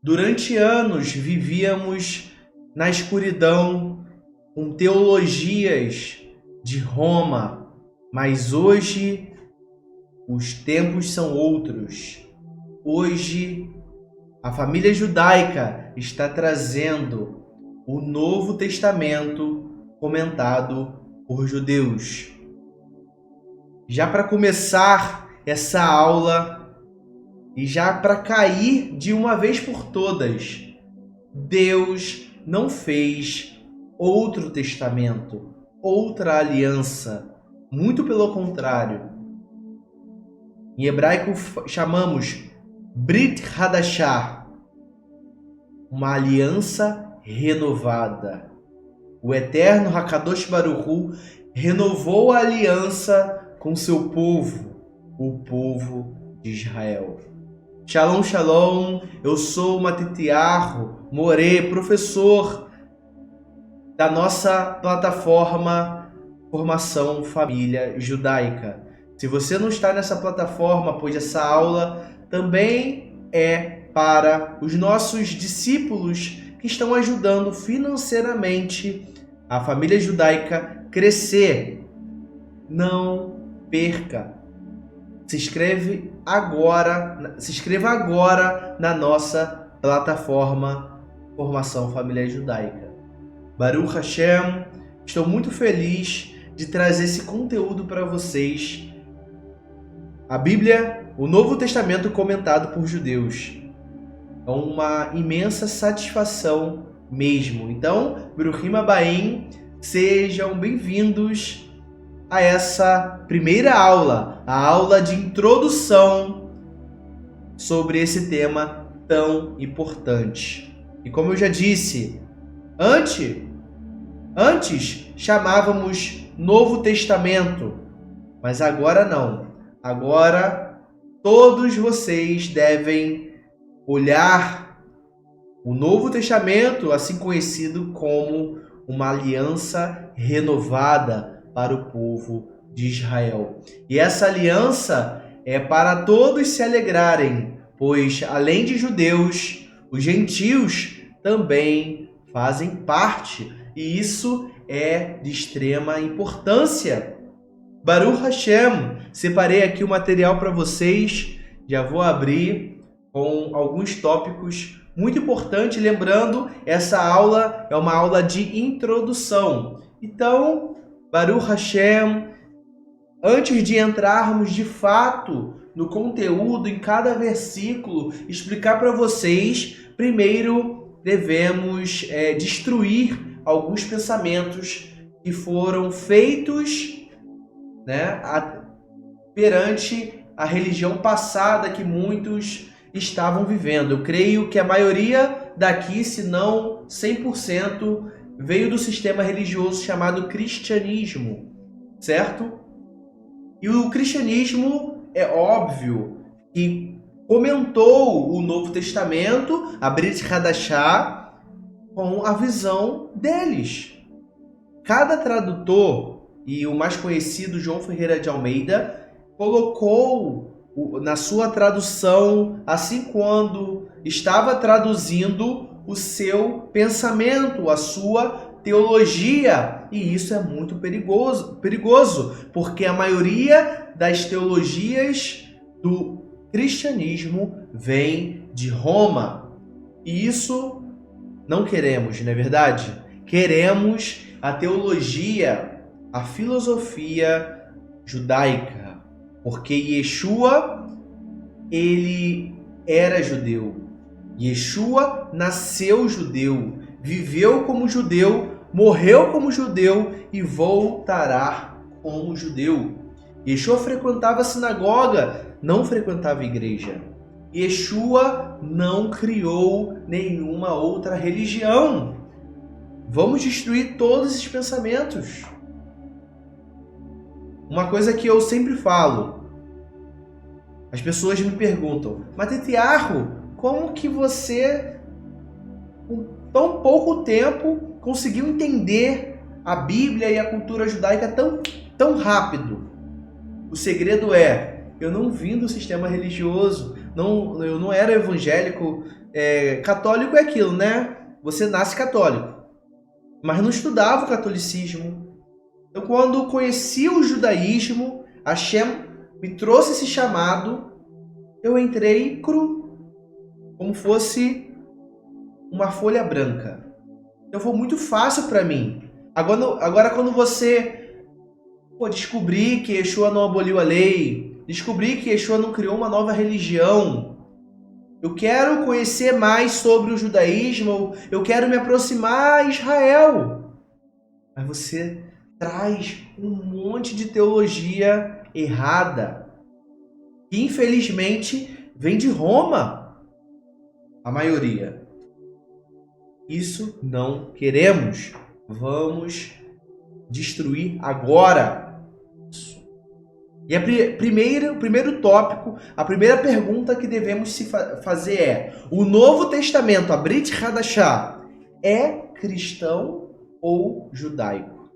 Durante anos vivíamos na escuridão com teologias de Roma, mas hoje os tempos são outros. Hoje a família judaica está trazendo o Novo Testamento comentado por judeus. Já para começar essa aula e já para cair de uma vez por todas, Deus não fez outro testamento, outra aliança. Muito pelo contrário. Em hebraico chamamos Brit Hadashah, uma aliança renovada. O eterno Hakadosh Baruch Hu renovou a aliança com seu povo, o povo de Israel. Shalom, shalom, eu sou Matitiarro More, professor da nossa plataforma Formação Família Judaica. Se você não está nessa plataforma, pois essa aula também é para os nossos discípulos que estão ajudando financeiramente a família judaica crescer. Não perca! Se inscreva agora na nossa plataforma Formação Família Judaica. Baruch Hashem, estou muito feliz de trazer esse conteúdo para vocês. A Bíblia, o Novo Testamento comentado por judeus. É uma imensa satisfação mesmo. Então, Bruchim Abaim, sejam bem-vindos a essa primeira aula, a aula de introdução sobre esse tema tão importante. E como eu já disse, antes chamávamos Novo Testamento, mas agora não. Agora todos vocês devem olhar o Novo Testamento, assim conhecido como uma aliança renovada para o povo de Israel. E essa aliança é para todos se alegrarem, pois além de judeus, os gentios também fazem parte, e isso é de extrema importância. Baruch Hashem, separei aqui o material para vocês, já vou abrir com alguns tópicos muito importantes, lembrando, essa aula é uma aula de introdução. Então, Baruch Hashem, antes de entrarmos de fato no conteúdo, em cada versículo, explicar para vocês, primeiro devemos destruir alguns pensamentos que foram feitos perante a religião passada que muitos estavam vivendo. Eu creio que a maioria daqui, se não 100%, veio do sistema religioso chamado cristianismo, certo? E o cristianismo, é óbvio, que comentou o Novo Testamento, a Brit Hadashah, com a visão deles. Cada tradutor, e o mais conhecido, João Ferreira de Almeida, colocou na sua tradução, assim quando estava traduzindo, o seu pensamento, a sua teologia. E isso é muito perigoso, porque a maioria das teologias do cristianismo vem de Roma. E isso não queremos, não é verdade? Queremos a teologia, a filosofia judaica, porque Yeshua, ele era judeu. Yeshua nasceu judeu, viveu como judeu, morreu como judeu e voltará como judeu. Yeshua frequentava a sinagoga, não frequentava a igreja. Yeshua não criou nenhuma outra religião. Vamos destruir todos esses pensamentos. Uma coisa que eu sempre falo, as pessoas me perguntam, Matitiarro, como que você, com tão pouco tempo, conseguiu entender a Bíblia e a cultura judaica tão rápido? O segredo é, eu não vim do sistema religioso, eu não era evangélico católico é aquilo, né? Você nasce católico, mas não estudava o catolicismo. Então, quando conheci o judaísmo, Hashem me trouxe esse chamado, eu entrei cru, como fosse uma folha branca. Então foi muito fácil para mim. Agora quando você descobrir que Yeshua não aboliu a lei, descobrir que Yeshua não criou uma nova religião, eu quero conhecer mais sobre o judaísmo, eu quero me aproximar a Israel. Mas você traz um monte de teologia errada, que infelizmente vem de Roma, a maioria. Isso não queremos. Vamos destruir agora. E o primeiro tópico, a primeira pergunta que devemos se fazer é: o Novo Testamento, a Brit Hadashah, é cristão ou judaico?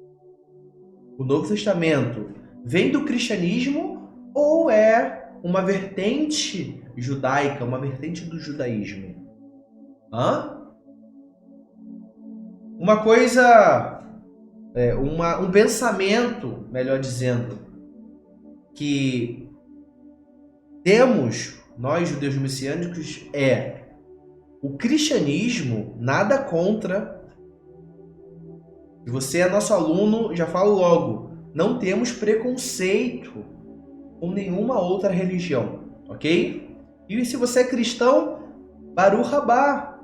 O Novo Testamento vem do cristianismo ou é uma vertente judaica, uma vertente do judaísmo? Uma coisa, um pensamento, melhor dizendo, que temos, nós judeus messiânicos, é o cristianismo, nada contra. Se você é nosso aluno, já falo logo, não temos preconceito com nenhuma outra religião, ok? E se você é cristão, Baruch Haba,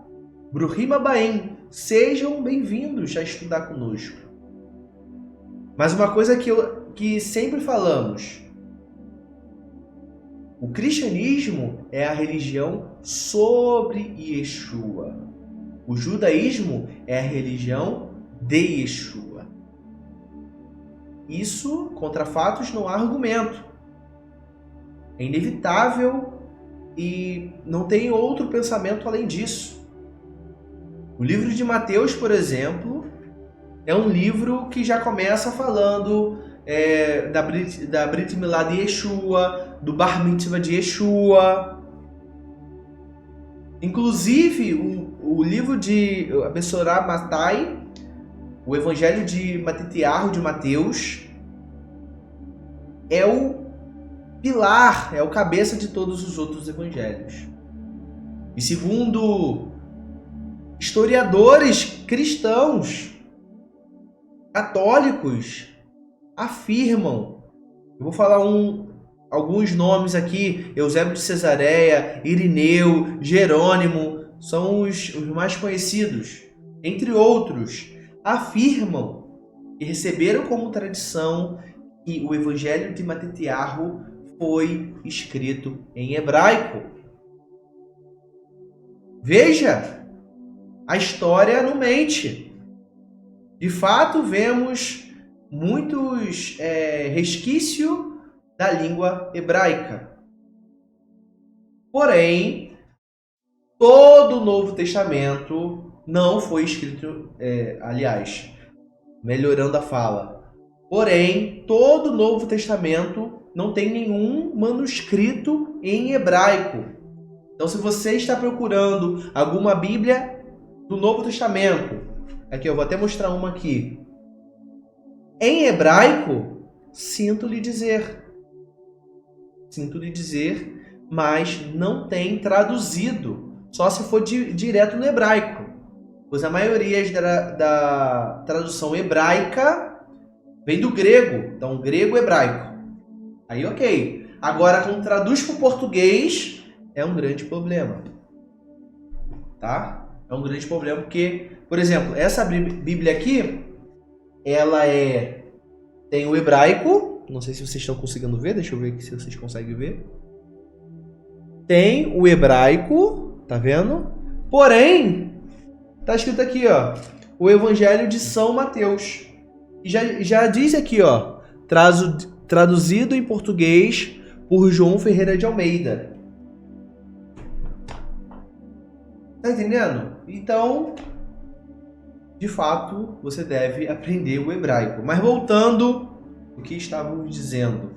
Bruhim Abaim, sejam bem-vindos a estudar conosco. Mas uma coisa que sempre falamos, o cristianismo é a religião sobre Yeshua. O judaísmo é a religião de Yeshua. Isso, contra fatos, não há argumento. É inevitável e não tem outro pensamento além disso. O livro de Mateus, por exemplo, é um livro que já começa falando da Brit Milá de Yeshua, do Bar Mitzvah de Yeshua. Inclusive, o livro de Bessorá Matai, o Evangelho de Matitiarro de Mateus, é o pilar, é o cabeça de todos os outros evangelhos. E segundo historiadores cristãos, católicos, afirmam, eu vou falar alguns nomes aqui, Eusébio de Cesareia, Irineu, Jerônimo, são os mais conhecidos, entre outros, afirmam e receberam como tradição que o Evangelho de Matitiarro foi escrito em hebraico. Veja, a história não mente. De fato, vemos muitos resquícios da língua hebraica. Porém, todo o Novo Testamento não foi escrito, melhorando a fala. Porém, todo o Novo Testamento não tem nenhum manuscrito em hebraico. Então, se você está procurando alguma Bíblia do Novo Testamento, aqui eu vou até mostrar uma aqui, em hebraico, sinto lhe dizer, mas não tem traduzido, só se for direto no hebraico, pois a maioria da tradução hebraica vem do grego, então grego-hebraico. Aí ok. Agora, quando traduz para o português, é um grande problema. Tá? É um grande problema porque, por exemplo, essa Bíblia aqui, ela tem o hebraico, não sei se vocês estão conseguindo ver, deixa eu ver aqui se vocês conseguem ver. Tem o hebraico, tá vendo? Porém, tá escrito aqui, ó, o Evangelho de São Mateus. E já diz aqui, ó, traduzido em português por João Ferreira de Almeida. Tá entendendo? Então, de fato, você deve aprender o hebraico. Mas voltando ao que estávamos dizendo.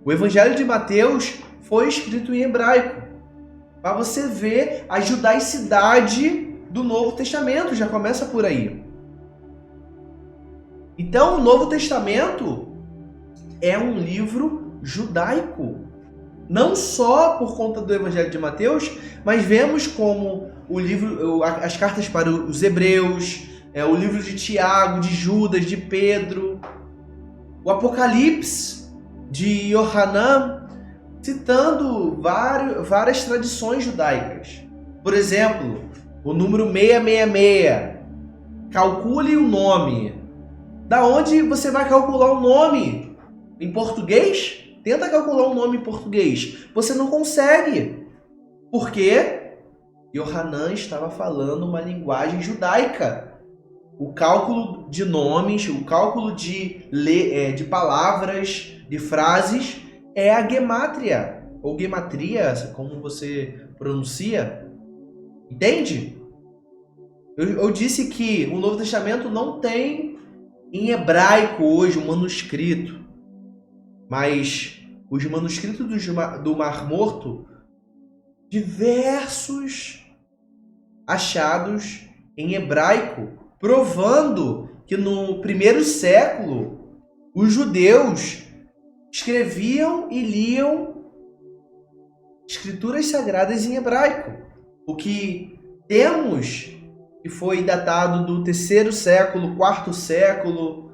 O Evangelho de Mateus foi escrito em hebraico. Para você ver a judaicidade do Novo Testamento, já começa por aí. Então, o Novo Testamento é um livro judaico. Não só por conta do Evangelho de Mateus, mas vemos como o livro, as cartas para os Hebreus, o livro de Tiago, de Judas, de Pedro, o Apocalipse de Yohanan, citando várias tradições judaicas. Por exemplo, o número 666. Calcule o nome. Da onde você vai calcular o nome? Em português? Tenta calcular um nome em português. Você não consegue. Por quê? Yohanan estava falando uma linguagem judaica. O cálculo de nomes, o cálculo de palavras, de frases, é a gemátria. Ou gematria, como você pronuncia. Entende? Eu disse que o Novo Testamento não tem em hebraico hoje um manuscrito. Mas os manuscritos do Mar Morto, diversos achados em hebraico, provando que no primeiro século os judeus escreviam e liam escrituras sagradas em hebraico. O que temos que foi datado do terceiro século, quarto século,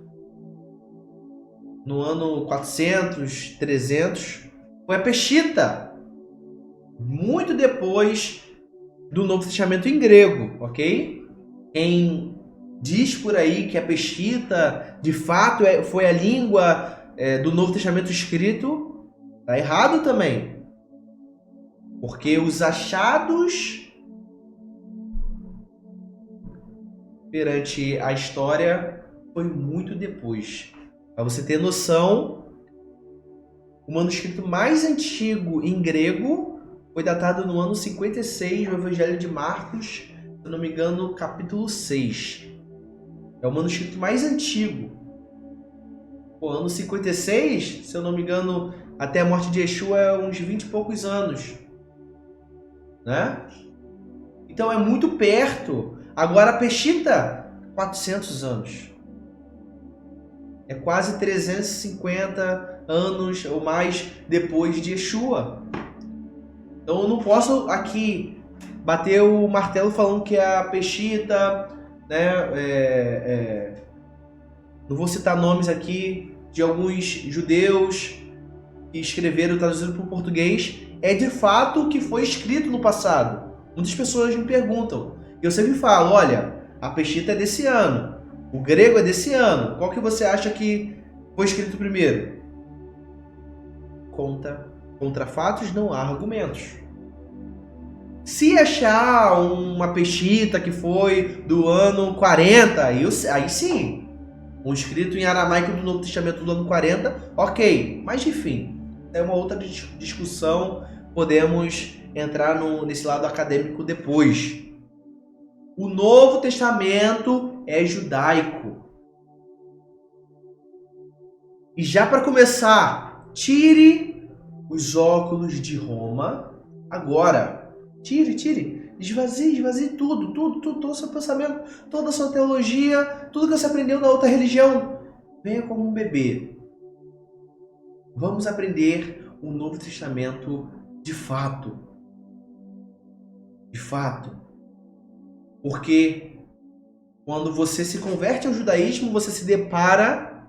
no ano 400, 300, foi a Peshitta, muito depois do Novo Testamento em grego, ok? Quem diz por aí que a Peshitta, de fato, foi a língua do Novo Testamento escrito, está errado também. Porque os achados perante a história foi muito depois. Para você ter noção, o manuscrito mais antigo em grego foi datado no ano 56, o Evangelho de Marcos, se eu não me engano, capítulo 6. É o manuscrito mais antigo. O ano 56, se eu não me engano, até a morte de Yeshua é uns 20 e poucos anos. Né? Então é muito perto. Agora a Peshitta, 400 anos. É quase 350 anos ou mais depois de Yeshua. Então eu não posso aqui bater o martelo falando que a Peshitta, né, não vou citar nomes aqui de alguns judeus que escreveram, traduziram para o português, é de fato o que foi escrito no passado. Muitas pessoas me perguntam. Eu sempre falo, olha, a Peshitta é desse ano. O grego é desse ano. Qual que você acha que foi escrito primeiro? Contra fatos não há argumentos. Se achar uma Peshitta que foi do ano 40, aí sim. Um escrito em aramaico do Novo Testamento do ano 40, ok. Mas enfim, é uma outra discussão. Podemos entrar nesse lado acadêmico depois. O Novo Testamento é judaico. E já para começar, tire os óculos de Roma agora. Tire. Esvazie tudo, todo o seu pensamento, toda a sua teologia, tudo que você aprendeu na outra religião. Venha como um bebê. Vamos aprender o Novo Testamento de fato. De fato. Porque quando você se converte ao judaísmo, você se depara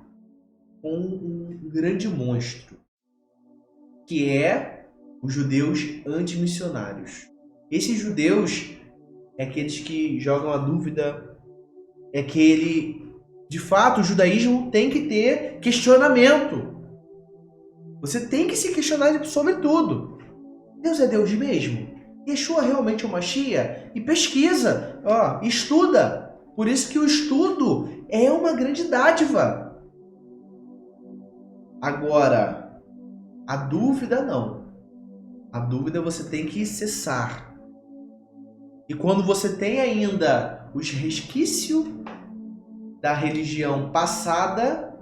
com um grande monstro, que é os judeus antimissionários. Esses judeus é aqueles que jogam a dúvida, é aquele... De fato, o judaísmo tem que ter questionamento. Você tem que se questionar sobre tudo. Deus é Deus mesmo? Yeshua realmente é o Mashiach? E pesquisa, estuda. Por isso que o estudo é uma grande dádiva. Agora, a dúvida não. A dúvida você tem que cessar. E quando você tem ainda os resquícios da religião passada,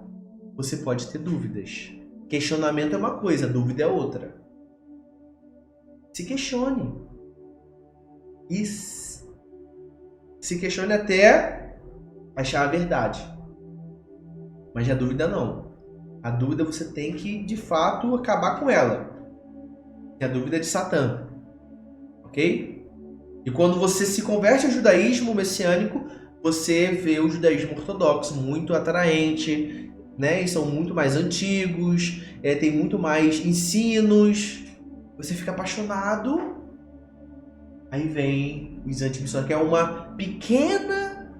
você pode ter dúvidas. Questionamento é uma coisa, dúvida é outra. Se questione. e se questione até achar a verdade. Mas a dúvida não. A dúvida você tem que, de fato, acabar com ela. É a dúvida de Satã. Ok? E quando você se converte ao judaísmo messiânico, você vê o judaísmo ortodoxo muito atraente, né? E são muito mais antigos, tem muito mais ensinos. Você fica apaixonado. Aí vem os antimissionários, que é uma pequena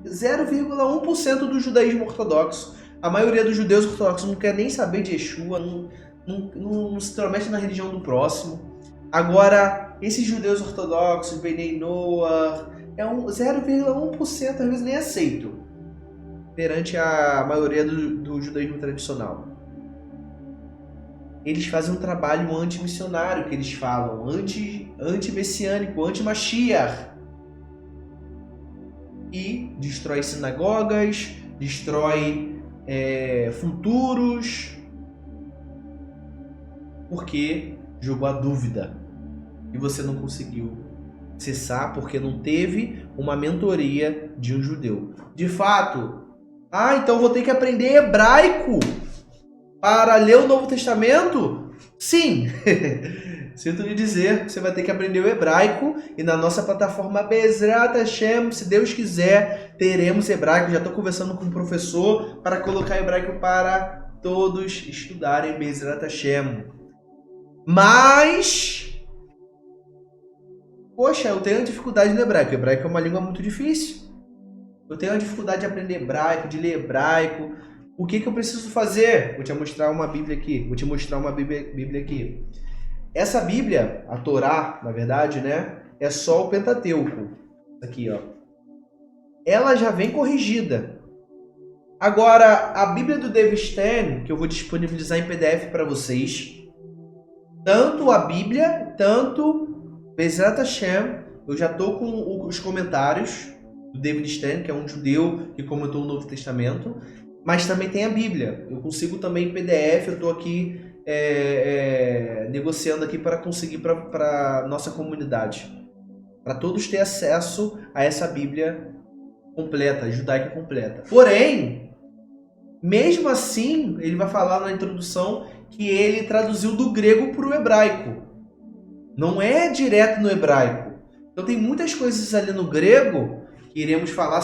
0,1% do judaísmo ortodoxo. A maioria dos judeus ortodoxos não quer nem saber de Yeshua, não se intromete na religião do próximo. Agora, esses judeus ortodoxos, Bnei Noach, é um 0,1%, às vezes nem aceito, perante a maioria do judaísmo tradicional. Eles fazem um trabalho anti-missionário, que eles falam, anti-messiânico, anti-Mashiach. E destrói sinagogas, destrói futuros, porque jogou a dúvida. E você não conseguiu cessar porque não teve uma mentoria de um judeu. De fato, então vou ter que aprender hebraico para ler o Novo Testamento? Sim! Sinto lhe dizer, você vai ter que aprender o hebraico e na nossa plataforma Bezrat Hashem, se Deus quiser, teremos hebraico. Já estou conversando com o professor para colocar hebraico para todos estudarem Bezrat Hashem. Mas, poxa, eu tenho dificuldade no hebraico. O hebraico é uma língua muito difícil. Eu tenho a dificuldade de aprender hebraico, de ler hebraico. O que eu preciso fazer? Vou te mostrar uma Bíblia aqui. Essa Bíblia, a Torá, na verdade, né, é só o Pentateuco. Aqui, ó. Ela já vem corrigida. Agora, a Bíblia do David Stern, que eu vou disponibilizar em PDF para vocês, tanto a Bíblia, tanto Bezrat Hashem, eu já estou com os comentários do David Stern, que é um judeu que comentou o Novo Testamento, mas também tem a Bíblia. Eu consigo também em PDF, eu estou aqui negociando aqui para conseguir para a nossa comunidade. Para todos ter acesso a essa Bíblia completa, judaica completa. Porém, mesmo assim, ele vai falar na introdução que ele traduziu do grego para o hebraico. Não é direto no hebraico. Então tem muitas coisas ali no grego que iremos falar,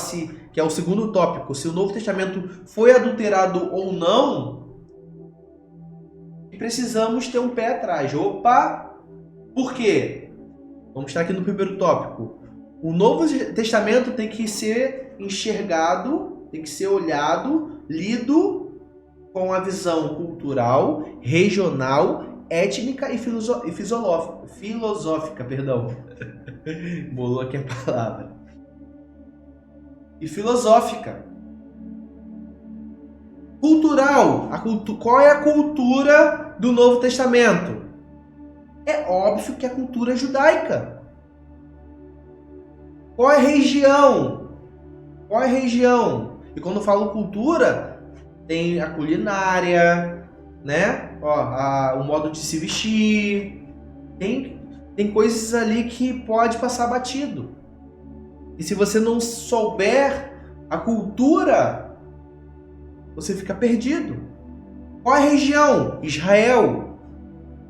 que é o segundo tópico, se o Novo Testamento foi adulterado ou não. E precisamos ter um pé atrás. Opa! Por quê? Vamos estar aqui no primeiro tópico. O Novo Testamento tem que ser enxergado, tem que ser olhado, lido com a visão cultural, regional, étnica e filosófica, perdão. Bolou aqui a palavra. E filosófica. Cultural. Qual é a cultura do Novo Testamento? É óbvio que é a cultura judaica. Qual é a região? Qual é a região? E quando eu falo cultura, tem a culinária, né? O modo de se vestir. Tem coisas ali que pode passar batido. E se você não souber a cultura, você fica perdido. Qual é a região? Israel.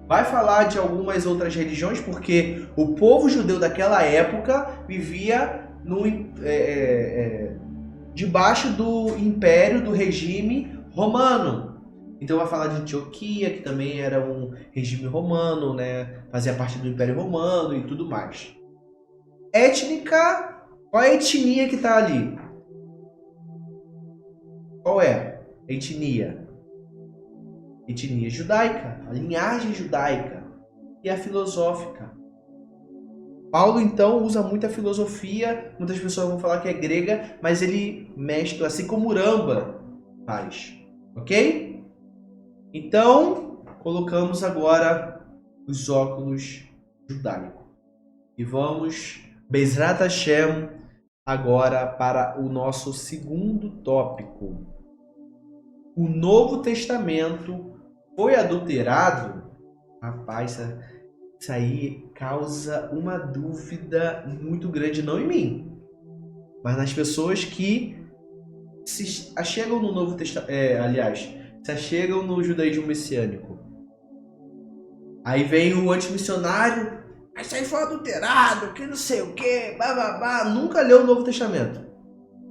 Vai falar de algumas outras religiões, porque o povo judeu daquela época vivia debaixo do império, do regime romano. Então vai falar de Antioquia, que também era um regime romano, né? Fazia parte do Império Romano e tudo mais. Étnica. Qual é a etnia que está ali? Qual é a etnia? Etnia judaica, a linhagem judaica e a filosófica. Paulo, então, usa muita filosofia, muitas pessoas vão falar que é grega, mas ele mescla, assim como o Ramba faz, ok? Então, colocamos agora os óculos judaicos. E vamos, Bezrat Hashem, agora para o nosso segundo tópico. O Novo Testamento foi adulterado? Rapaz, isso aí causa uma dúvida muito grande, não em mim, mas nas pessoas que se achegam no Novo Testamento, se achegam no judaísmo messiânico. Aí vem o antimissionário, isso aí foi adulterado, que não sei o que, bababá, nunca leu o Novo Testamento.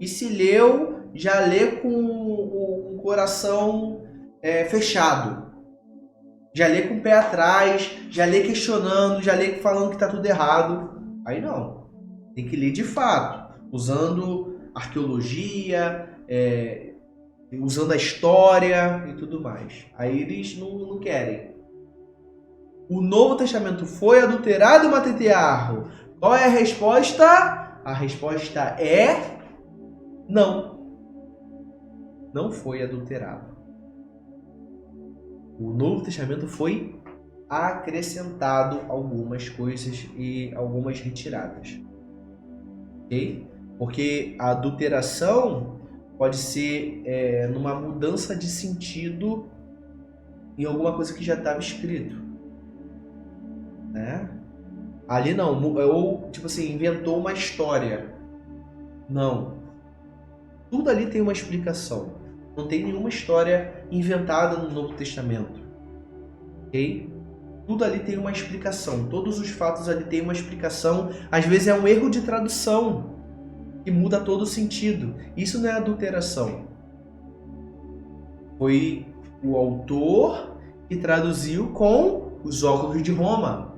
E se leu, já lê com o coração fechado. Já lê com o pé atrás, já lê questionando, já lê falando que tá tudo errado. Aí não. Tem que ler de fato, usando arqueologia, usando a história e tudo mais. Aí eles não querem. O Novo Testamento foi adulterado, Matetearro? Qual é a resposta? A resposta é não. Não foi adulterado. O Novo Testamento foi acrescentado algumas coisas e algumas retiradas. Ok? Porque a adulteração pode ser numa mudança de sentido em alguma coisa que já estava escrito. Né? Ali não, ou tipo assim, inventou uma história. Não. Tudo ali tem uma explicação. Não tem nenhuma história inventada no Novo Testamento. Ok? Tudo ali tem uma explicação. Todos os fatos ali têm uma explicação. Às vezes é um erro de tradução que muda todo o sentido. Isso não é adulteração. Foi o autor que traduziu com os óculos de Roma.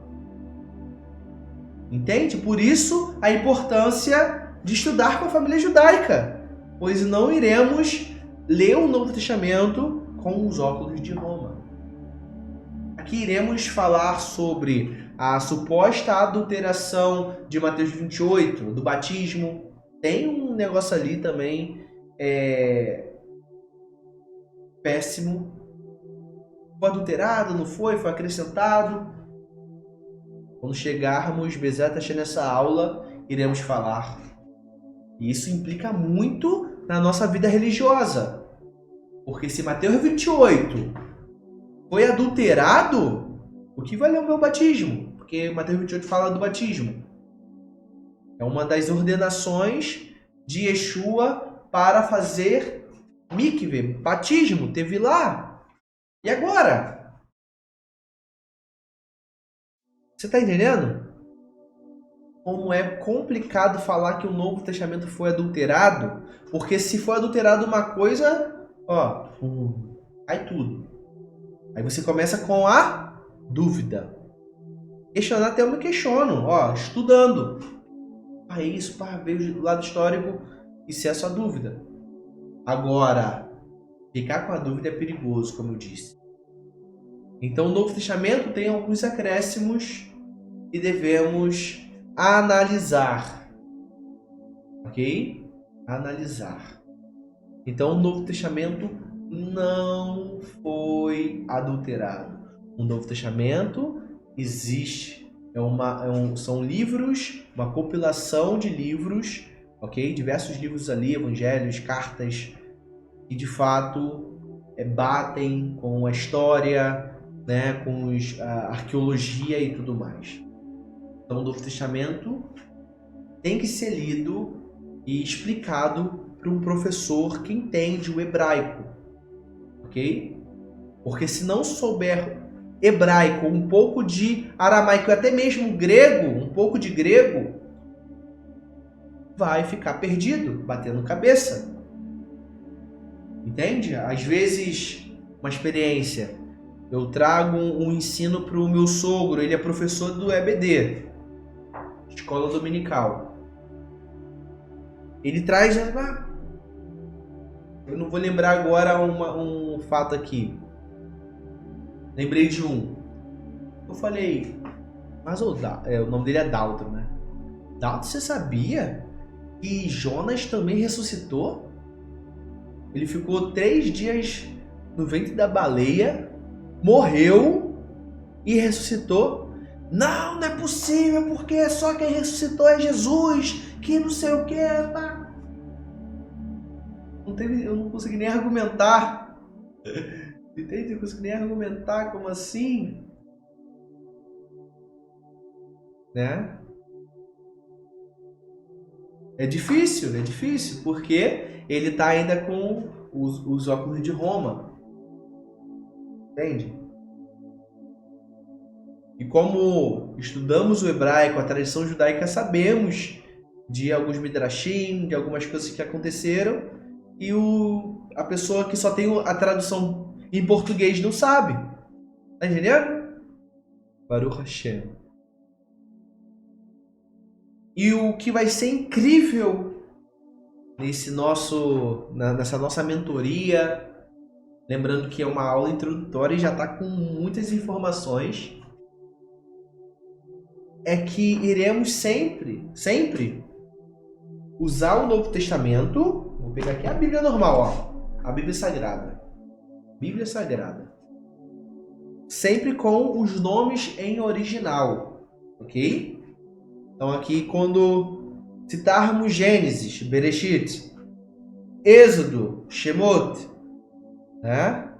Entende? Por isso a importância de estudar com a família judaica, pois não iremos ler o Novo Testamento com os óculos de Roma. Aqui iremos falar sobre a suposta adulteração de Mateus 28, do batismo. Tem um negócio ali também péssimo. Foi adulterado, não foi? Foi acrescentado? Quando chegarmos, exatamente nessa aula, iremos falar. E isso implica muito na nossa vida religiosa. Porque se Mateus 28 foi adulterado, o que valeu o meu batismo? Porque Mateus 28 fala do batismo. É uma das ordenações de Yeshua para fazer mikve, batismo, teve lá. E agora? Você está entendendo? Como é complicado falar que o Novo Testamento foi adulterado, porque se for adulterado uma coisa, cai tudo. Aí você começa com a dúvida. Questionar até eu me questiono, estudando. É isso, veio do lado histórico, isso é a sua dúvida. Agora, ficar com a dúvida é perigoso, como eu disse. Então o Novo Testamento tem alguns acréscimos e devemos analisar. Ok? Analisar. Então o Novo Testamento não foi adulterado. O Novo Testamento existe. São livros, uma compilação de livros, ok? Diversos livros ali, evangelhos, cartas, que de fato batem com a história, né, com a arqueologia e tudo mais. Então o Novo Testamento tem que ser lido e explicado para um professor que entende o hebraico, ok? Porque se não souber hebraico, um pouco de aramaico, até mesmo grego, um pouco de grego, vai ficar perdido, batendo cabeça. Entende? Às vezes, uma experiência, eu trago um ensino para o meu sogro, ele é professor do EBD, Escola Dominical. Ele traz, eu não vou lembrar agora um fato aqui. Lembrei de um. Eu falei, mas o nome dele é Dalton, né? Dalton, você sabia que Jonas também ressuscitou? Ele ficou 3 dias no ventre da baleia, morreu e ressuscitou. Não é possível, porque só quem ressuscitou é Jesus, que não sei o que. Eu não consegui nem argumentar. Entende? Eu não consegui nem argumentar, como assim? né? É difícil, porque ele está ainda com os óculos de Roma, entende? E como estudamos o hebraico, a tradição judaica, sabemos de alguns midrashim, de algumas coisas que aconteceram, e a pessoa que só tem a tradução em português não sabe. Tá entendendo? Baruch Hashem. E o que vai ser incrível nessa nossa mentoria, lembrando que é uma aula introdutória e já está com muitas informações, é que iremos sempre usar o Novo Testamento. Vou pegar aqui a Bíblia normal, ó, a Bíblia Sagrada. Bíblia Sagrada. Sempre com os nomes em original, ok? Então aqui quando citarmos Gênesis, Bereshit, Êxodo, Shemot, né?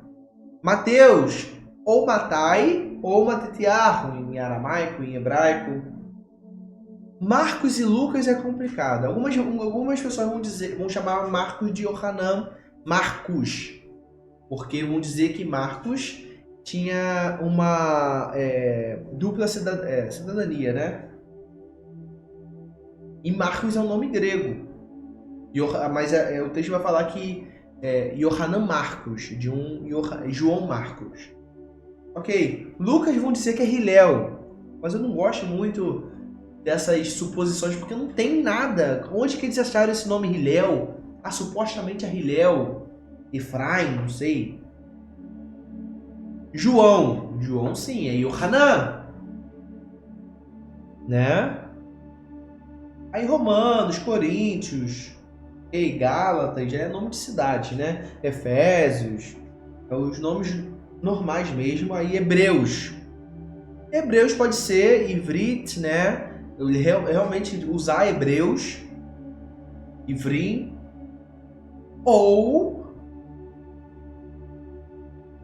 Mateus, ou Matai, ou Matitiahu, em aramaico, em hebraico. Marcos e Lucas é complicado. Algumas pessoas vão chamar Marcos de Yohanan Marcos, porque vão dizer que Marcos tinha uma dupla cidadania, né? E Marcos é um nome grego. Mas o texto vai falar que Yohanan Marcos, de João Marcos. Ok. Lucas vão dizer que é Hilel, mas eu não gosto muito dessas suposições, porque não tem nada. Onde que eles acharam esse nome Hilel? Supostamente é Hilel, Efraim, não sei. João sim, é Yohanan, né? Aí Romanos, Coríntios, Gálatas, já é nome de cidade, né? Efésios, os nomes normais mesmo. Aí Hebreus pode ser Ivrit, né? Realmente usar Hebreus, Ivrim, ou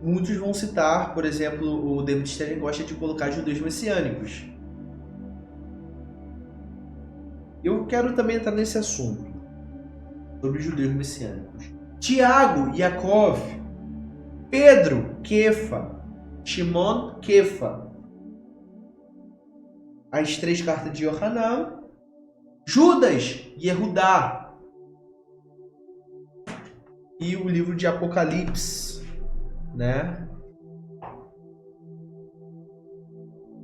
muitos vão citar, por exemplo, o David Stern gosta de colocar judeus messiânicos. Eu quero também entrar nesse assunto sobre judeus messiânicos. Tiago, Yaakov, Pedro, Kefa, Shimon, Kefa. As 3 cartas de Yohanan. Judas, Yehudá. E o livro de Apocalipse, né?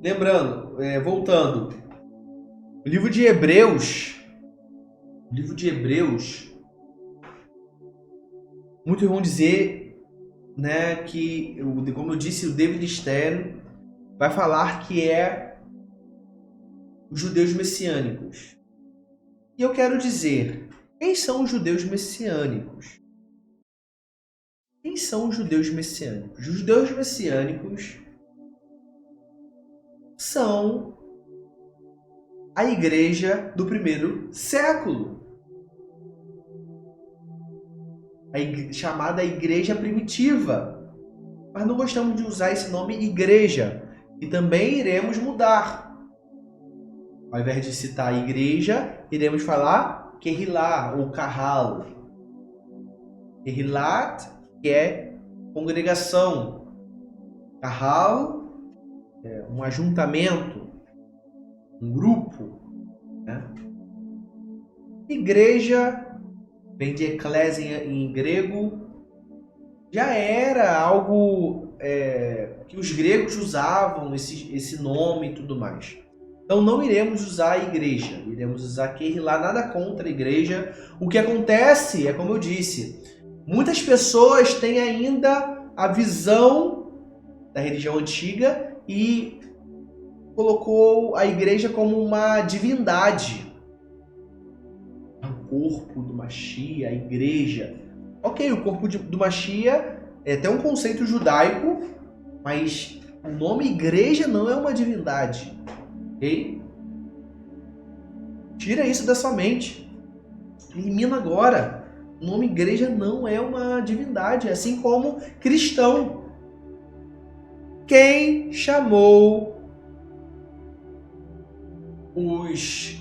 Lembrando, voltando, o livro de Hebreus, muitos vão dizer, né, que, como eu disse, o David Stern vai falar que é os judeus messiânicos. E eu quero dizer, quem são os judeus messiânicos? Quem são os judeus messiânicos? Os judeus messiânicos são a igreja do primeiro século. Chamada igreja primitiva. Mas não gostamos de usar esse nome igreja. E também iremos mudar. Ao invés de citar igreja, iremos falar Kehillah ou Kahal. Kehilat, que é congregação. Kahal, um ajuntamento, um grupo, né? Igreja, vem de eclésia em grego, já era algo que os gregos usavam esse nome e tudo mais. Então não iremos usar a igreja, iremos usar Kehillah, nada contra a igreja. O que acontece é, como eu disse, muitas pessoas têm ainda a visão da religião antiga e colocou a igreja como uma divindade. O corpo do Mashiach, a igreja. Ok, o corpo do Mashiach tem um conceito judaico, mas o nome igreja não é uma divindade. Ok? Tira isso da sua mente. Elimina agora. O nome igreja não é uma divindade, assim como cristão. Quem chamou os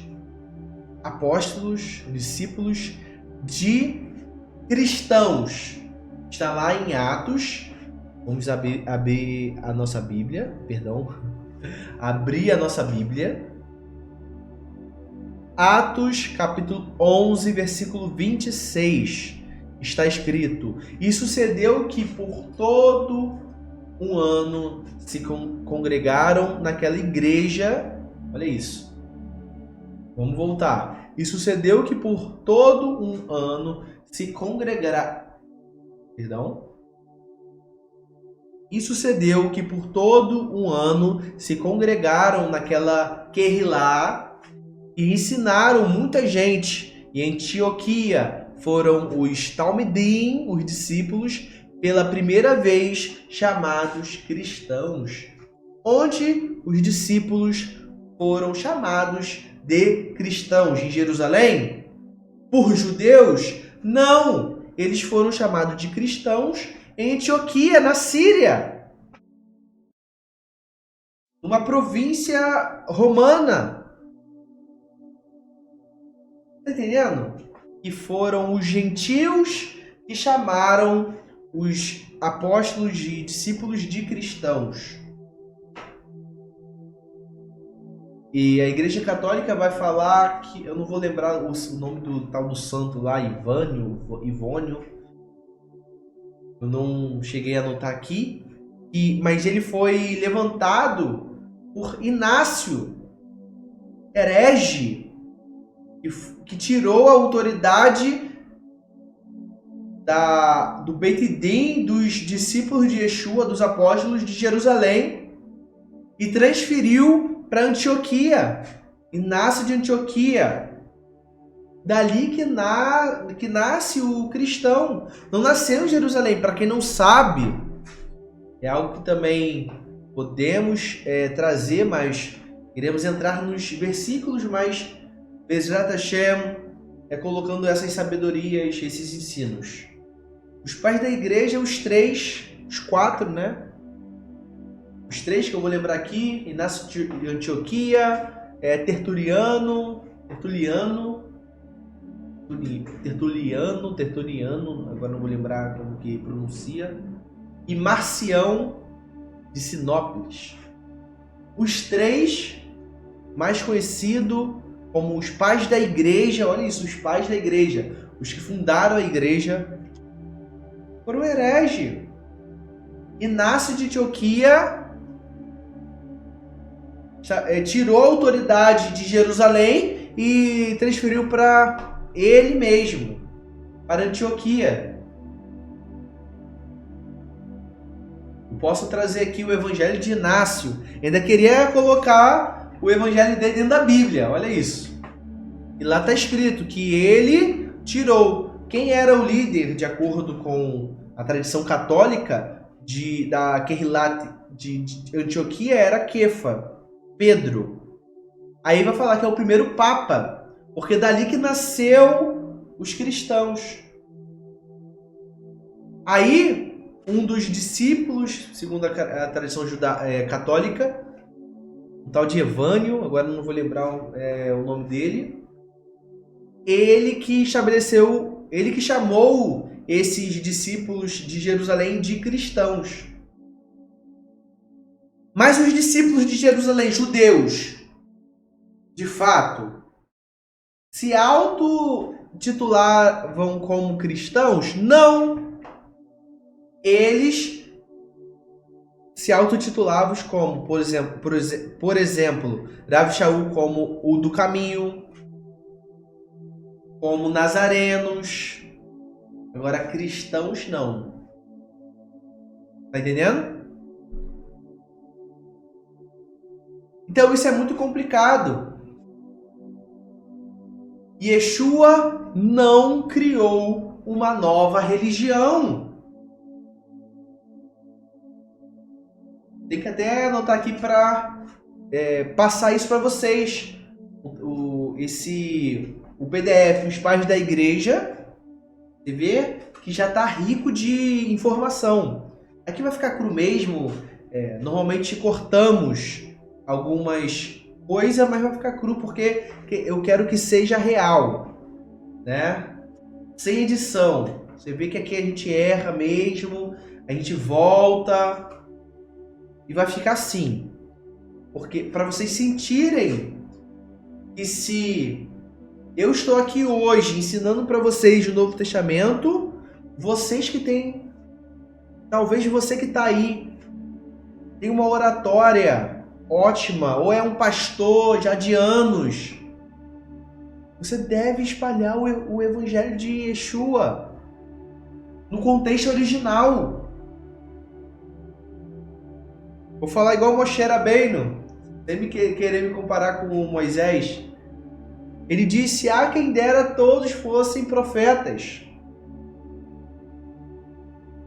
apóstolos, discípulos de cristãos. Está lá em Atos. Vamos abrir a nossa Bíblia, abrir a nossa Bíblia. Atos, capítulo 11, versículo 26. Está escrito: E sucedeu que por todo um ano se congregaram naquela igreja. Olha isso. Vamos voltar. E sucedeu que por todo um ano se congregaram. E sucedeu que por todo um ano se congregaram naquela Querilá e ensinaram muita gente. E em Antioquia foram os Talmidim, os discípulos, pela primeira vez chamados cristãos. Onde os discípulos foram chamados de cristãos? Em Jerusalém? Por judeus? Não! Eles foram chamados de cristãos em Antioquia, na Síria, uma província romana. Está entendendo? E foram os gentios que chamaram os apóstolos e discípulos de cristãos. E a Igreja Católica vai falar que, eu não vou lembrar o nome do tal do santo lá, Ivônio. Eu não cheguei a anotar aqui, mas ele foi levantado por Inácio, herege, que tirou a autoridade do Beit Din, dos discípulos de Yeshua, dos apóstolos de Jerusalém, e transferiu para Antioquia. Inácio de Antioquia. Dali que nasce o cristão. Não nasceu em Jerusalém. Para quem não sabe, é algo que também podemos trazer, mas iremos entrar nos versículos, mas Bezrat Hashem colocando essas sabedorias, esses ensinos. Os pais da igreja, os quatro, né? Os três que eu vou lembrar aqui: Inácio de Antioquia, Tertuliano, agora não vou lembrar como que pronuncia, e Marcião de Sinópolis. Os três, mais conhecidos como os pais da igreja, olha isso, os pais da igreja, os que fundaram a igreja, foram hereges. Inácio de Antioquia tirou a autoridade de Jerusalém e transferiu para ele mesmo, para Antioquia. Eu posso trazer aqui o evangelho de Inácio. Ainda queria colocar o evangelho dele dentro da Bíblia, olha isso. E lá está escrito que ele tirou. Quem era o líder, de acordo com a tradição católica, da Querilat de Antioquia, era Kefa, Pedro. Aí vai falar que é o primeiro papa, porque dali que nasceu os cristãos. Aí, um dos discípulos, segundo a tradição católica, um tal de Evânio, agora não vou lembrar o nome dele, ele que chamou esses discípulos de Jerusalém de cristãos. Mas os discípulos de Jerusalém, judeus, de fato, se auto-titulavam como cristãos? Não! Eles se auto-titulavam como, por exemplo, Rav Shaul como o do caminho, como nazarenos. Agora, cristãos não. Tá entendendo? Então isso é muito complicado. Yeshua não criou uma nova religião. Tem que até anotar aqui para passar isso para vocês. O PDF, os pais da igreja, você vê que já está rico de informação. Aqui vai ficar cru mesmo. Normalmente cortamos algumas coisa, mas vai ficar cru porque eu quero que seja real, né? Sem edição. Você vê que aqui a gente erra mesmo, a gente volta e vai ficar assim. Porque para vocês sentirem que se eu estou aqui hoje ensinando para vocês o Novo Testamento, vocês que têm, talvez você que está aí, tem uma oratória ótima, ou é um pastor já de anos, você deve espalhar o Evangelho de Yeshua no contexto original. Vou falar igual Moshe Rabbeinu, sempre querer me comparar com Moisés. Ele disse: "Ah, quem dera todos fossem profetas."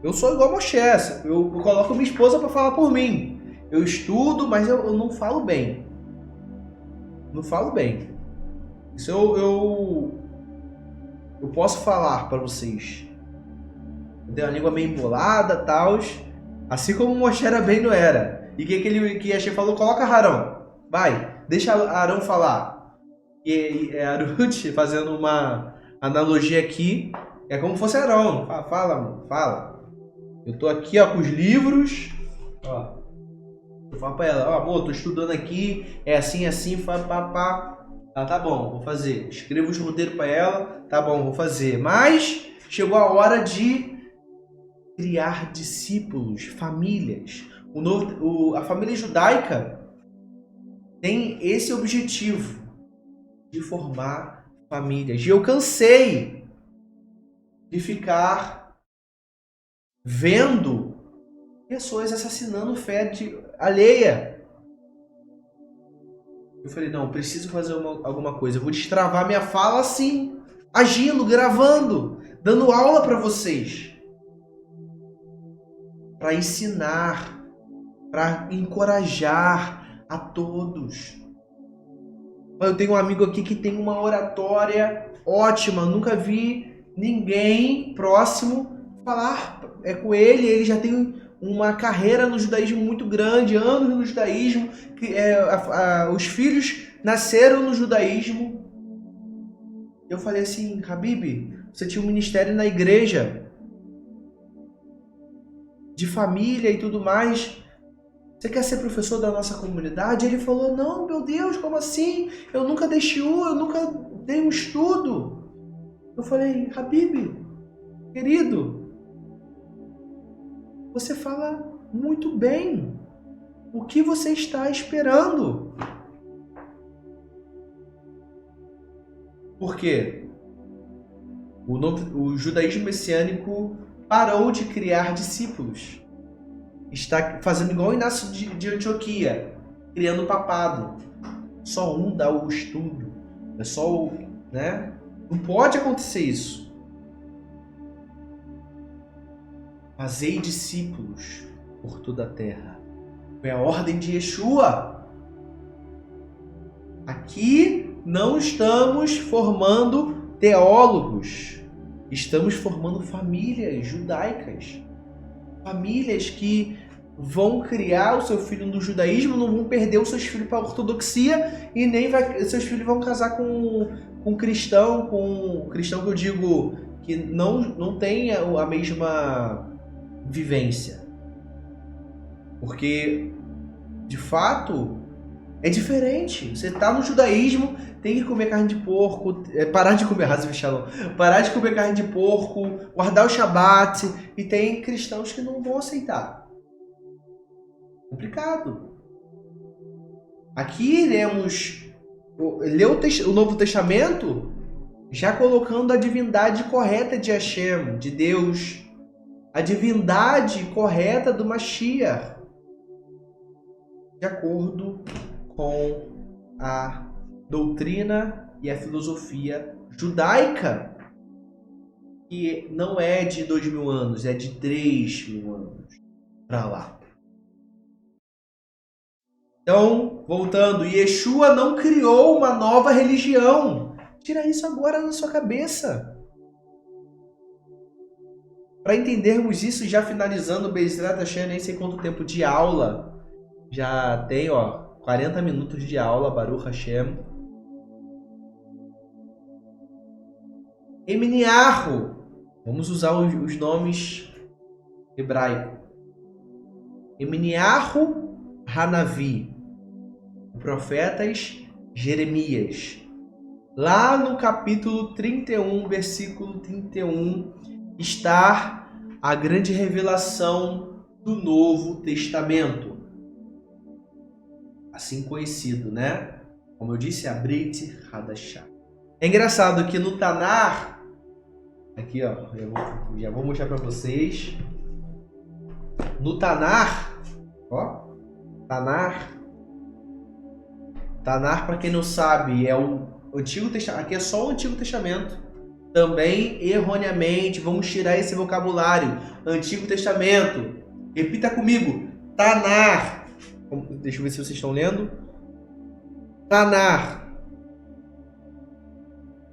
Eu sou igual Moshe, eu coloco minha esposa para falar por mim. Eu estudo, mas eu não falo bem. Não falo bem. Isso eu posso falar para vocês. Eu tenho a língua meio embolada, tal, assim como Moshe Rabbeinu era. E que Yeshua falou: "Coloca Arão, vai, deixa Arão falar." E a Ruth, fazendo uma analogia aqui, é como se fosse Arão. Fala, amor, fala. Eu tô aqui, ó, com os livros, ó. Eu falo pra ela: "Ó, amor, tô estudando aqui, é assim, pá. Ela: "Tá bom, vou fazer." Escrevo os roteiros pra ela: "Tá bom, vou fazer." Mas chegou a hora de criar discípulos, famílias. A família judaica tem esse objetivo de formar famílias. E eu cansei de ficar vendo pessoas assassinando fé alheia. Eu falei: não, preciso fazer alguma coisa. Eu vou destravar minha fala assim, agindo, gravando, dando aula para vocês. Para ensinar, para encorajar a todos. Eu tenho um amigo aqui que tem uma oratória ótima. Nunca vi ninguém próximo falar com ele. Ele já tem uma carreira no judaísmo muito grande, anos no judaísmo. Os filhos nasceram no judaísmo. Eu falei assim: Habib, você tinha um ministério na igreja, de família e tudo mais. Você quer ser professor da nossa comunidade? Ele falou: não, meu Deus, como assim? Eu nunca dei shiur, eu nunca dei um estudo. Eu falei: Habib, querido, você fala muito bem. O que você está esperando? Por quê? O judaísmo messiânico parou de criar discípulos. Está fazendo igual o Inácio de Antioquia, criando papado. Só um dá o estudo. É só o... né? Não pode acontecer isso. Fazei discípulos por toda a terra. Foi a ordem de Yeshua. Aqui não estamos formando teólogos. Estamos formando famílias judaicas. Famílias que vão criar o seu filho no judaísmo, não vão perder os seus filhos para a ortodoxia e nem seus filhos vão casar com cristão, com cristão que eu digo que não tem a mesma vivência. Porque, de fato, é diferente. Você está no judaísmo, tem que comer carne de porco, parar de comer parar de comer carne de porco, guardar o Shabat, e tem cristãos que não vão aceitar. Complicado. Aqui iremos ler o Novo Testamento já colocando a divindade correta de Hashem, de Deus, a divindade correta do Mashiach, de acordo com a doutrina e a filosofia judaica, que não é de 2000 anos, é de 3000 anos para lá. Então, voltando, Yeshua não criou uma nova religião. Tira isso agora da sua cabeça. Para entendermos isso, já finalizando o Bezerra Hashem, nem sei quanto tempo de aula já tem, ó. 40 minutos de aula, Baruch Hashem. Eminiarro. Vamos usar os nomes hebraicos. Eminiarro Hanavi. Profetas Jeremias. Lá no capítulo 31, versículo 31, está a grande revelação do Novo Testamento. Assim conhecido, né? Como eu disse, a Brit Hadashah. É engraçado que no Tanar, aqui ó, já vou mostrar para vocês. No Tanar, ó, Tanar, para quem não sabe, é o Antigo Testamento. Aqui é só o Antigo Testamento. Também, erroneamente, vamos tirar esse vocabulário. Antigo Testamento. Repita comigo. Tanar. Deixa eu ver se vocês estão lendo. Tanar.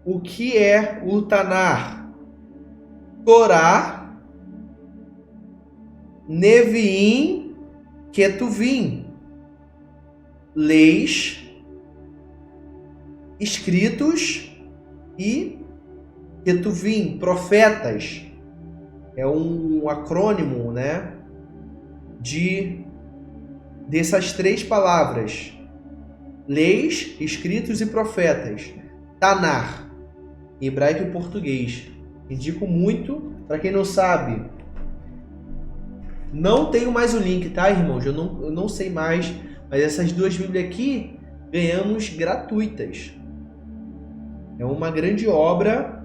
O que é o Tanar? Torá, Neviim, Ketuvim. Leis, escritos e Ketuvim, profetas. É um acrônimo, né, dessas três palavras: leis, escritos e profetas. Tanar, hebraico e português. Indico muito, para quem não sabe. Não tenho mais o link, tá, irmãos? Eu não sei mais, mas essas duas Bíblias aqui ganhamos gratuitas. É uma grande obra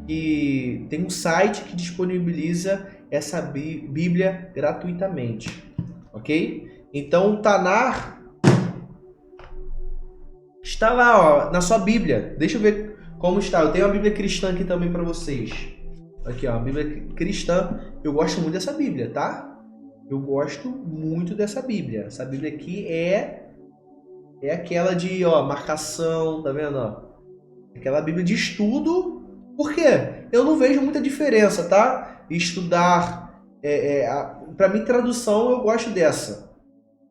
que tem um site que disponibiliza essa Bíblia gratuitamente, ok? Então o Tanar está lá, ó, na sua Bíblia. Deixa eu ver como está. Eu tenho a Bíblia cristã aqui também para vocês. Aqui, ó, a Bíblia cristã. Eu gosto muito dessa Bíblia, tá? Eu gosto muito dessa Bíblia. Essa Bíblia aqui é aquela de, ó, marcação, tá vendo, ó? Aquela Bíblia de estudo. Por quê? Eu não vejo muita diferença, tá? Estudar, para mim, tradução, eu gosto dessa.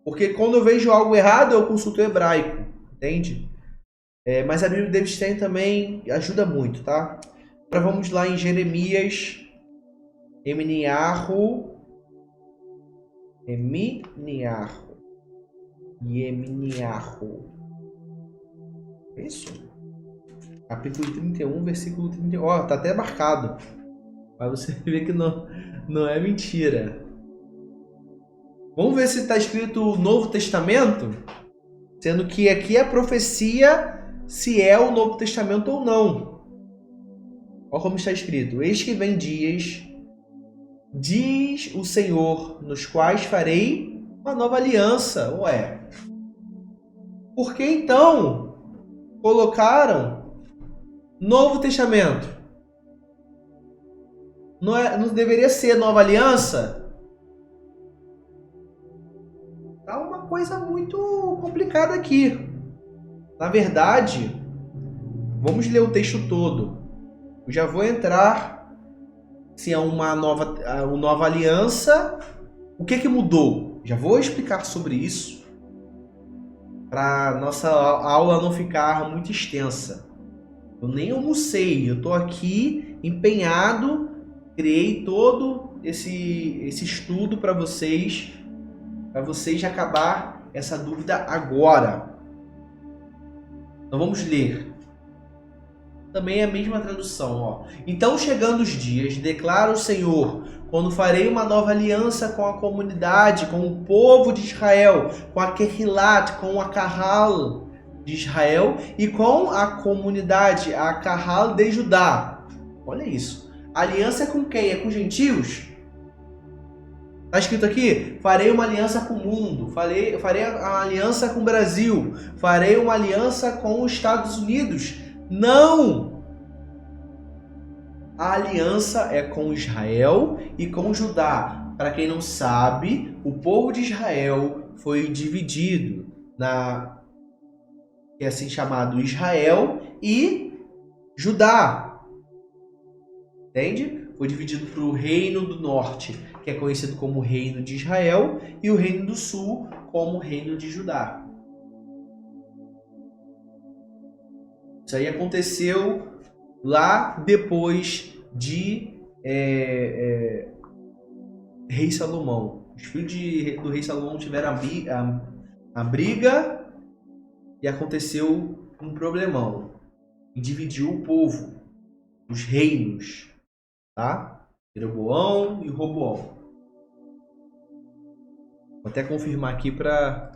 Porque quando eu vejo algo errado, eu consulto o hebraico, entende? Mas a Bíblia David Stein também ajuda muito, tá? Agora vamos lá em Jeremias, Eminiarro. Isso? Capítulo 31, versículo 31. Ó, tá até marcado. Mas você vê que não é mentira. Vamos ver se está escrito Novo Testamento, sendo que aqui é a profecia se é o Novo Testamento ou não. Olha como está escrito: eis que vem dias, diz o Senhor, nos quais farei uma nova aliança. Ué, por que então colocaram Novo Testamento? Não deveria ser nova aliança? Tá uma coisa muito complicada aqui. Na verdade, vamos ler o texto todo. Eu já vou entrar se é uma nova aliança. O que mudou? Já vou explicar sobre isso para nossa aula não ficar muito extensa. Eu nem almocei, eu estou aqui empenhado, criei todo esse estudo para vocês acabar essa dúvida agora. Então vamos ler. Também é a mesma tradução, ó. Então, chegando os dias, declara o Senhor, quando farei uma nova aliança com a comunidade, com o povo de Israel, com a Kehilat, com a Kahal de Israel e com a comunidade, a Kahal de Judá. Olha isso. A aliança é com quem? É com gentios? Está escrito aqui, farei uma aliança com o mundo, farei uma aliança com o Brasil, farei uma aliança com os Estados Unidos. Não! A aliança é com Israel e com Judá. Para quem não sabe, o povo de Israel foi dividido é assim chamado Israel e Judá. Entende? foi dividido para o Reino do Norte, que é conhecido como Reino de Israel, e o Reino do Sul como Reino de Judá. Isso aí aconteceu lá depois de Rei Salomão. Os filhos do Rei Salomão tiveram a briga e aconteceu um problemão. E dividiu o povo, os reinos, tá? Jeroboão e Roboão. Vou até confirmar aqui para...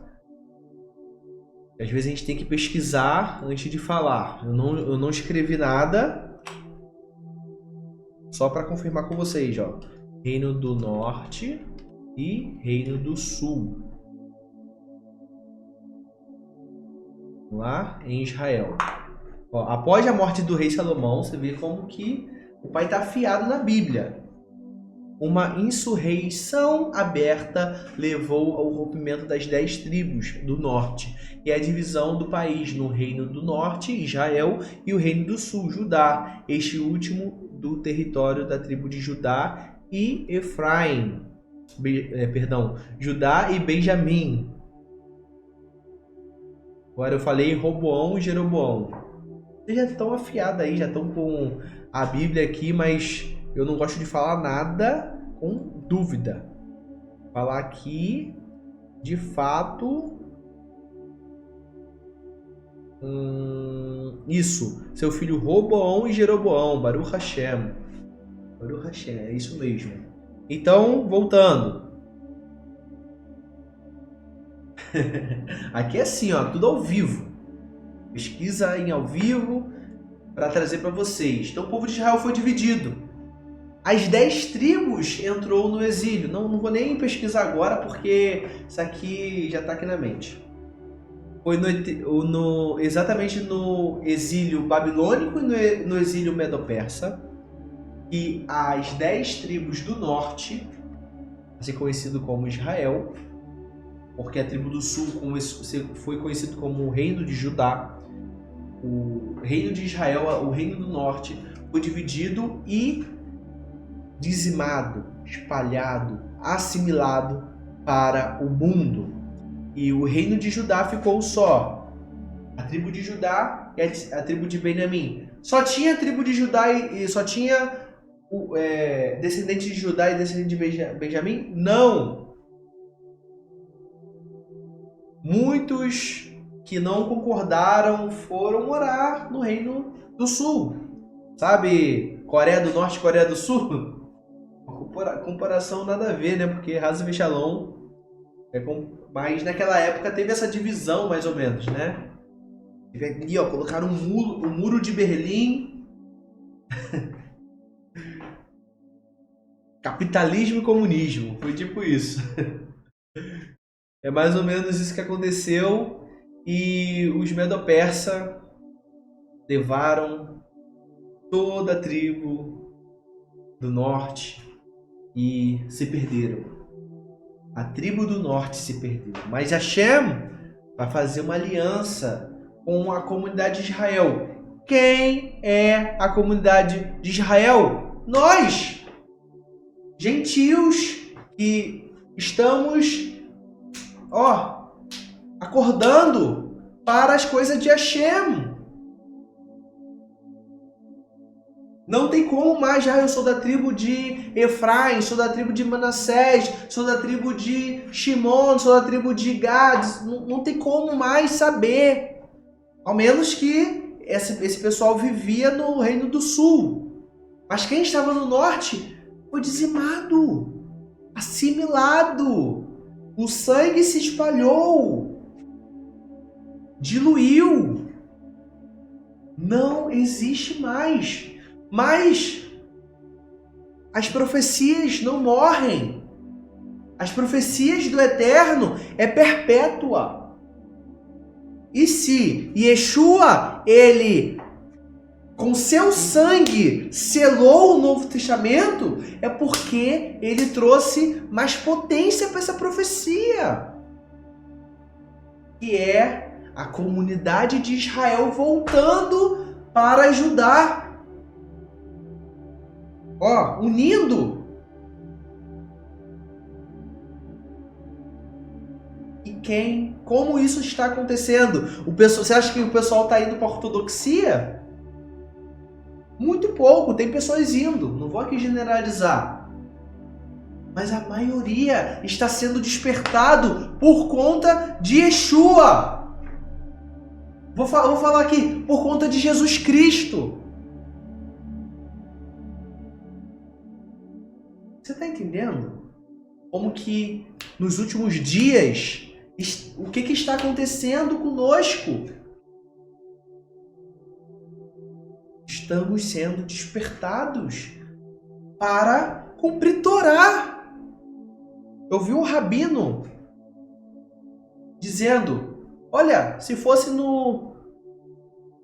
Às vezes a gente tem que pesquisar antes de falar. Eu não escrevi nada. Só para confirmar com vocês, ó. Reino do Norte e Reino do Sul. Lá em Israel. Ó, após a morte do rei Salomão, você vê como que o pai está afiado na Bíblia. Uma insurreição aberta levou ao rompimento das 10 tribos do norte e a divisão do país no Reino do Norte, Israel, e o Reino do Sul, Judá, este último do território da tribo de Judá e Efraim. Judá e Benjamim. Agora eu falei Roboão e Jeroboão. Vocês já estão afiados aí, já estão com a Bíblia aqui, mas eu não gosto de falar nada com dúvida. Falar aqui, de fato... Isso, seu filho Roboão e Jeroboão, Baruch Hashem. Baruch Hashem, é isso mesmo. Então, voltando. Aqui é assim, ó, tudo ao vivo. Pesquisa em ao vivo para trazer para vocês. Então o povo de Israel foi dividido. As 10 tribos entrou no exílio. Não vou nem pesquisar agora porque isso aqui já está aqui na mente. Foi exatamente no exílio babilônico e no exílio medo-persa que as 10 tribos do norte, assim conhecido como Israel, porque a tribo do sul foi conhecido como o Reino de Judá, o Reino de Israel, o Reino do Norte, foi dividido e dizimado, espalhado, assimilado para o mundo. E o Reino de Judá ficou só. A tribo de Judá e a tribo de Benjamim. Só tinha a tribo de Judá e só tinha descendente de Judá e descendente de Benjamim? Não! Muitos que não concordaram foram morar no Reino do Sul. Sabe, Coreia do Norte e Coreia do Sul? Comparação nada a ver, né? Porque Haza e Shalom. Mas naquela época teve essa divisão, mais ou menos, né? Ali, ó, colocaram o muro de Berlim. Capitalismo e comunismo. Foi tipo isso. É mais ou menos isso que aconteceu. E os Medo-Persa levaram toda a tribo do norte e se perderam. A tribo do norte se perdeu. Mas Hashem vai fazer uma aliança com a comunidade de Israel. Quem é a comunidade de Israel? Nós, gentios, que estamos acordando para as coisas de Hashem. Não tem como mais, eu sou da tribo de Efraim, sou da tribo de Manassés, sou da tribo de Shimon, sou da tribo de Gad. Não tem como mais saber. Ao menos que esse pessoal vivia no Reino do Sul. Mas quem estava no norte foi dizimado, assimilado. O sangue se espalhou, diluiu. Não existe mais. Mas as profecias não morrem. As profecias do Eterno é perpétua. E se Yeshua, ele com seu sangue selou o Novo Testamento, é porque ele trouxe mais potência para essa profecia. Que é a comunidade de Israel voltando para ajudar. unindo. E como isso está acontecendo? Você acha que o pessoal está indo para a ortodoxia? Muito pouco, tem pessoas indo, não vou aqui generalizar. Mas a maioria está sendo despertado por conta de Yeshua. Vou falar aqui, por conta de Jesus Cristo. Você está entendendo? Como que nos últimos dias, o que está acontecendo conosco? Estamos sendo despertados para cumprir Torá. Eu vi um rabino dizendo, olha, se fosse no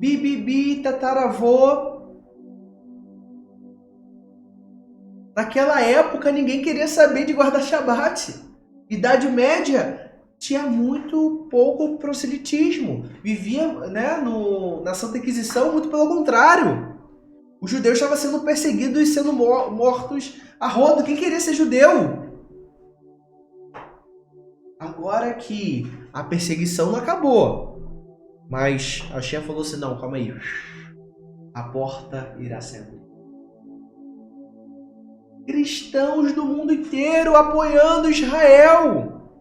bibibi tataravô, naquela época ninguém queria saber de guardar Shabat. Idade Média tinha muito pouco proselitismo. Vivia, na Santa Inquisição, muito pelo contrário. Os judeus estavam sendo perseguidos e sendo mortos a rodo. Quem queria ser judeu? Agora que a perseguição não acabou, mas a Shem falou assim, não, calma aí. A porta irá se abrir. Cristãos do mundo inteiro apoiando Israel.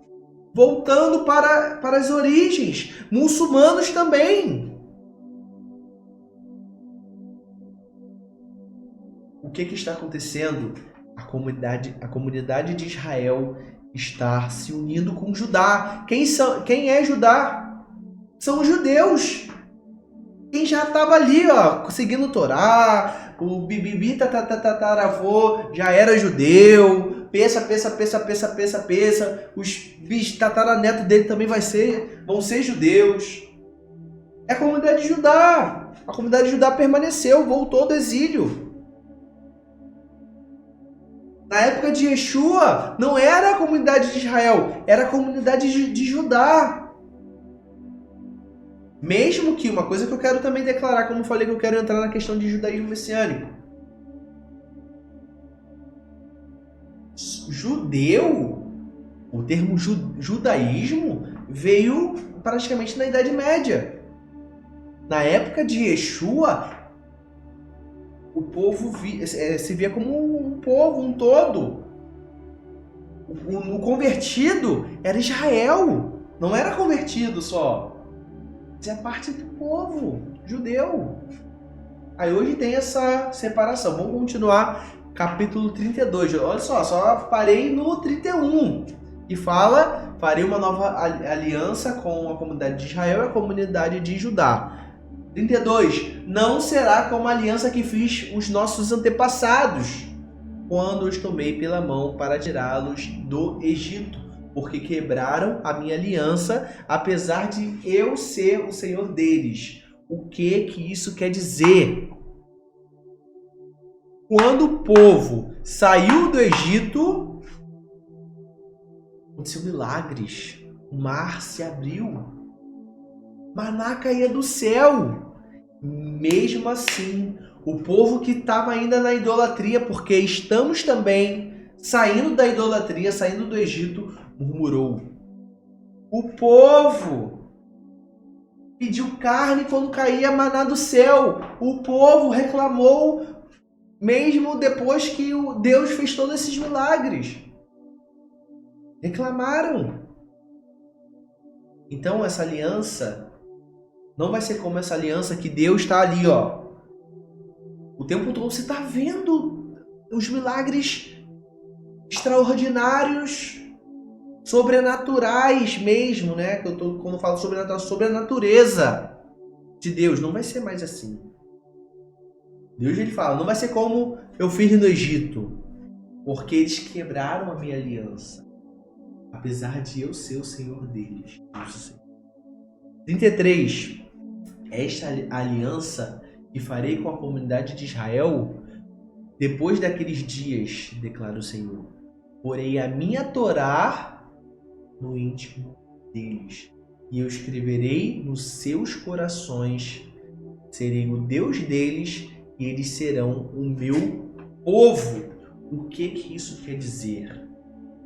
Voltando para as origens. Muçulmanos também. O que está acontecendo? A comunidade de Israel está se unindo com Judá. Quem é Judá? São os judeus. Quem já estava ali, seguindo Torá, o bibibi tataravô já era judeu. Pensa. Os tataranetos dele também vão ser judeus. É a comunidade de Judá. A comunidade de Judá permaneceu, voltou do exílio. Na época de Yeshua, não era a comunidade de Israel, era a comunidade de Judá. Mesmo que, uma coisa que eu quero também declarar, como eu falei que eu quero entrar na questão de judaísmo messiânico. Judeu, o termo judaísmo veio praticamente na Idade Média. Na época de Yeshua, o povo se via como um povo, um todo. O convertido era Israel, não era convertido só. Fazia parte do povo judeu. Aí hoje tem essa separação. Vamos continuar. Capítulo 32. Olha só parei no 31. E fala, farei uma nova aliança com a comunidade de Israel e a comunidade de Judá. 32. Não será como a aliança que fiz os nossos antepassados, quando os tomei pela mão para tirá-los do Egito, porque quebraram a minha aliança, apesar de eu ser o Senhor deles. O que isso quer dizer? Quando o povo saiu do Egito, aconteceu milagres. O mar se abriu. Maná caía do céu. Mesmo assim, o povo que estava ainda na idolatria, porque estamos também saindo da idolatria, saindo do Egito, murmurou. O povo pediu carne quando caía maná do céu. O povo reclamou mesmo depois que Deus fez todos esses milagres. Reclamaram. Então essa aliança não vai ser como essa aliança que Deus está ali, o tempo todo você está vendo os milagres extraordinários, sobrenaturais mesmo, né? Quando eu falo sobrenatural, sobre a natureza de Deus. Não vai ser mais assim. Deus, ele fala, não vai ser como eu fiz no Egito, porque eles quebraram a minha aliança, apesar de eu ser o Senhor deles. 33. Esta aliança que farei com a comunidade de Israel, depois daqueles dias, declara o Senhor, porei a minha Torá no íntimo deles, e eu escreverei nos seus corações, serei o Deus deles, e eles serão o meu povo. O que isso quer dizer?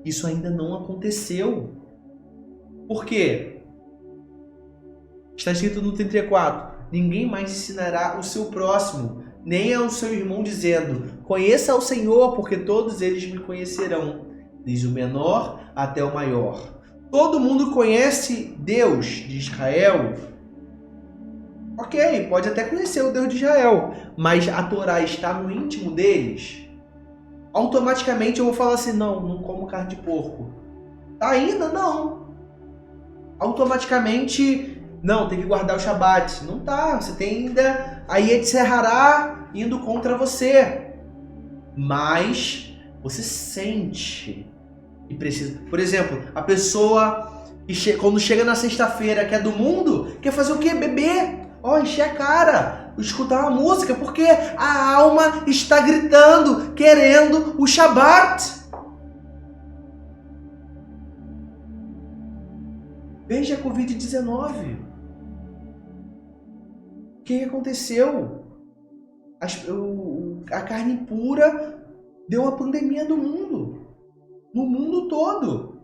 Isso ainda não aconteceu. Por quê? Está escrito no 34: ninguém mais ensinará o seu próximo, nem ao seu irmão, dizendo: conheça ao Senhor, porque todos eles me conhecerão, desde o menor até o maior. Todo mundo conhece Deus de Israel. Ok, pode até conhecer o Deus de Israel, mas a Torá está no íntimo deles? Automaticamente eu vou falar assim: não como carne de porco. Ainda não. Automaticamente, não, tem que guardar o Shabat. Não tá, você tem ainda a Yetzirah indo contra você. Mas você sente e precisa. Por exemplo, a pessoa que quando chega na sexta-feira, que é do mundo, quer fazer o quê? Beber. Encher a cara, escutar uma música, porque a alma está gritando, querendo o Shabat. Veja a Covid-19. O que aconteceu? A carne impura deu uma pandemia no mundo. No mundo todo.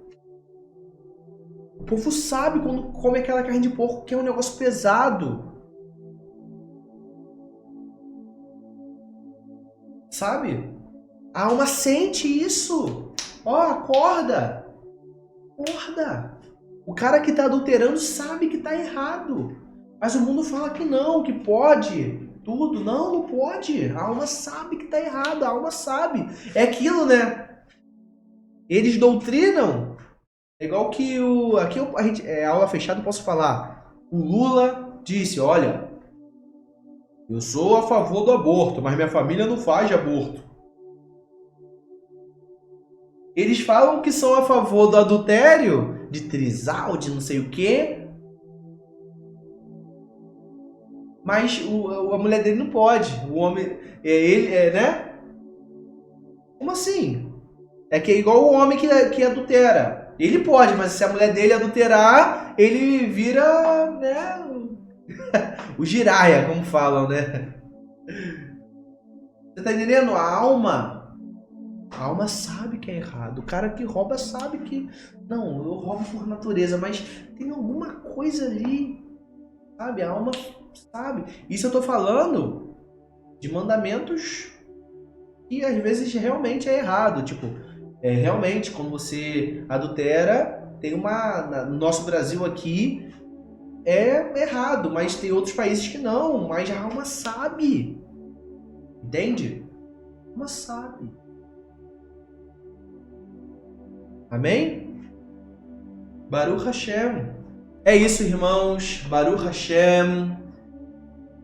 O povo sabe quando come aquela carne de porco que é um negócio pesado. Sabe? A alma sente isso. Acorda. Acorda. O cara que está adulterando sabe que está errado. Mas o mundo fala que não, que pode. Tudo. Não pode. A alma sabe que está errado. A alma sabe. É aquilo, né? Eles doutrinam. É igual que aqui a gente é aula fechada, posso falar. O Lula disse: olha, eu sou a favor do aborto, mas minha família não faz aborto. Eles falam que são a favor do adultério, de trisal, de não sei o quê. Mas a mulher dele não pode. O homem, né? Como assim? É que é igual o homem que adultera. Ele pode, mas se a mulher dele adulterar, ele vira, né? O giraia, como falam, né? Você tá entendendo? A alma sabe que é errado. O cara que rouba sabe que... Não, eu roubo por natureza, mas tem alguma coisa ali, sabe? A alma sabe. Isso eu tô falando de mandamentos que às vezes realmente é errado. Tipo, realmente, quando você adultera, tem no nosso Brasil aqui, é errado, mas tem outros países que não, mas a alma sabe. Entende? A alma sabe. Amém? Baruch Hashem. É isso, irmãos. Baruch Hashem.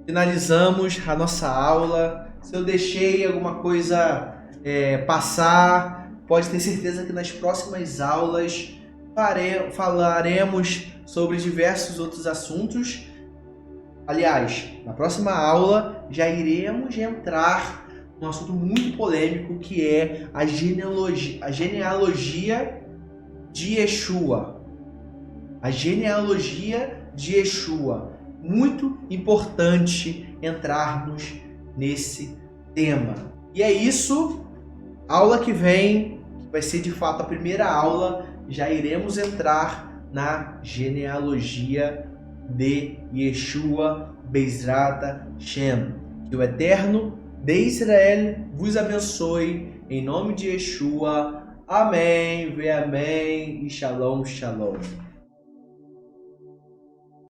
Finalizamos a nossa aula. Se eu deixei alguma coisa passar, pode ter certeza que nas próximas aulas falaremos sobre diversos outros assuntos. Aliás, na próxima aula já iremos entrar num assunto muito polêmico, que é a genealogia de Yeshua. A genealogia de Yeshua. Muito importante entrarmos nesse tema. E é isso. Aula que vem vai ser de fato a primeira aula. Já iremos entrar na genealogia de Yeshua Bezrat Shem. Que o Eterno de Israel vos abençoe. Em nome de Yeshua. Amém, ve amém e shalom, shalom.